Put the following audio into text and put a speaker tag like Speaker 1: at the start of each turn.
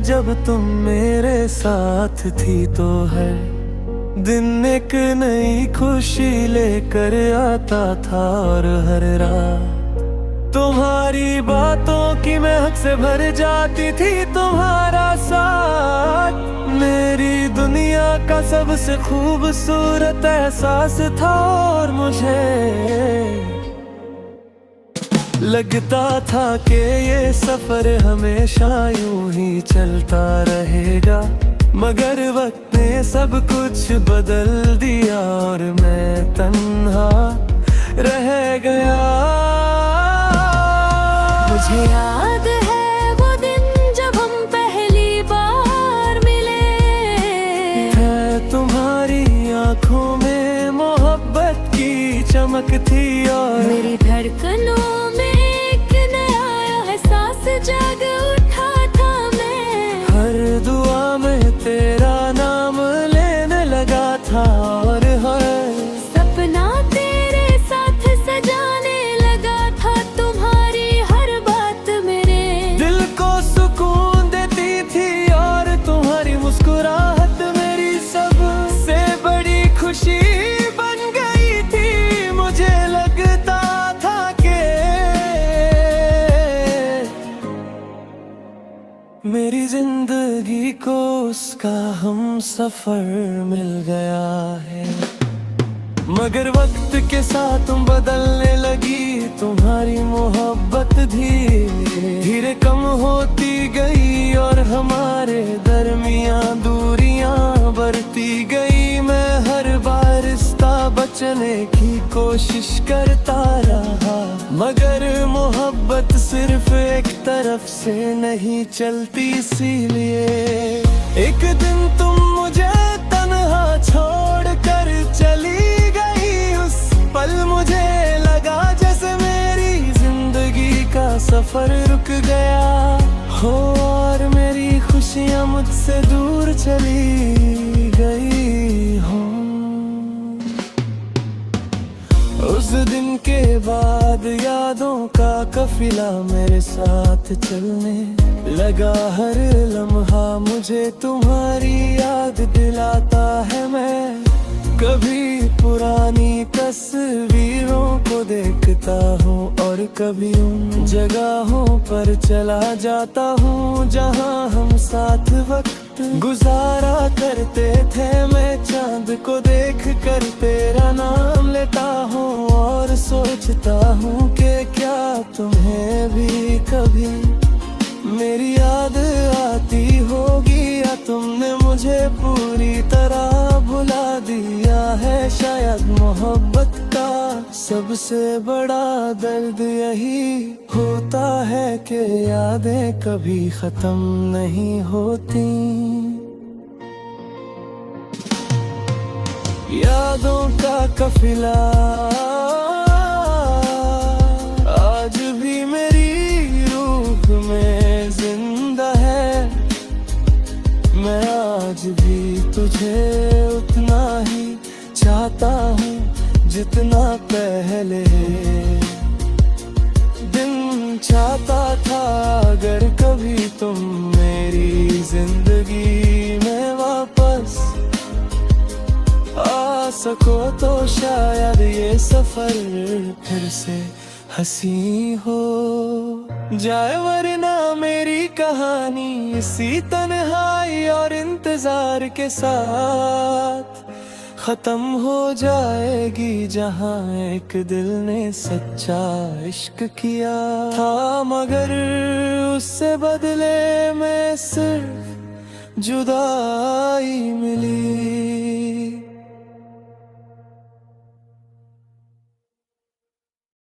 Speaker 1: जब तुम मेरे साथ थी तो है दिन एक नई खुशी लेकर आता था। और हर रात तुम्हारी बातों की महक से भर जाती थी। तुम्हारा साथ मेरी दुनिया का सबसे खूबसूरत एहसास था। और मुझे लगता था कि ये सफर हमेशा यूं ही चलता रहेगा, मगर वक्त ने सब कुछ बदल दिया और मैं तन्हा रह गया।
Speaker 2: मुझे याद है वो दिन जब हम पहली बार मिले।
Speaker 1: है तुम्हारी आंखों में मोहब्बत की चमक थी और
Speaker 2: मेरी धड़कनों में एक नया एहसास जाग उठा था। मैं
Speaker 1: हर दुआ में तेरा नाम लेने लगा था। और हर
Speaker 2: सपना तेरे साथ सजाने लगा था। तुम्हारी हर बात मेरे
Speaker 1: दिल को सुकून देती थी और तुम्हारी मुस्कुराहट मेरी सबसे बड़ी खुशी बन गई थी। मुझे लगता था कि मेरी जिंदगी को उसका हम सफर मिल गया है, मगर वक्त के साथ तुम बदलने लगी। तुम्हारी मोहब्बत धीरे धीरे कम होती गई और हमारे दरमियां दूरियां बढ़ती गई। मैं हर बार रिश्ता बचने की कोशिश करता रहा, मगर मोहब्बत सिर्फ एक तरफ से नहीं चलती। इसीलिए एक दिन तुम मुझे तन्हा छोड़ कर चली गई। उस पल मुझे लगा जैसे मेरी जिंदगी का सफर रुक गया हो और मेरी खुशियां मुझसे दूर चली गई हो। उस दिन के बाद यादों का काफिला मेरे साथ चलने लगा। हर लम्हा मुझे तुम्हारी याद दिलाता है। मैं कभी पुरानी तस्वीरों को देखता हूँ और कभी उन जगहों पर चला जाता हूँ जहाँ हम साथ वक्त गुजारा करते थे। मैं चांद को देख कर तेरा नाम लेता हूँ और सोचता हूँ कि क्या तुम्हें भी कभी मेरी याद आती होगी, या तुमने मुझे पूरी तरह भुला दिया है। शायद मोहब्बत का सबसे बड़ा दर्द यही होता है कि यादें कभी खत्म नहीं होती। यादों का काफिला आज भी मेरी रूह में जिंदा है। मैं आज भी तुझे उतना ही चाहता हूँ जितना पहले दिन चाहता था। अगर कभी तुम मेरी जिंदगी में वापस आ सको तो शायद ये सफर फिर से हंसी हो जाए, वरना मेरी कहानी इसी तन्हाई और इंतजार के साथ खत्म हो जाएगी। जहाँ एक दिल ने सच्चा इश्क किया था, मगर उससे बदले में सिर्फ जुदाई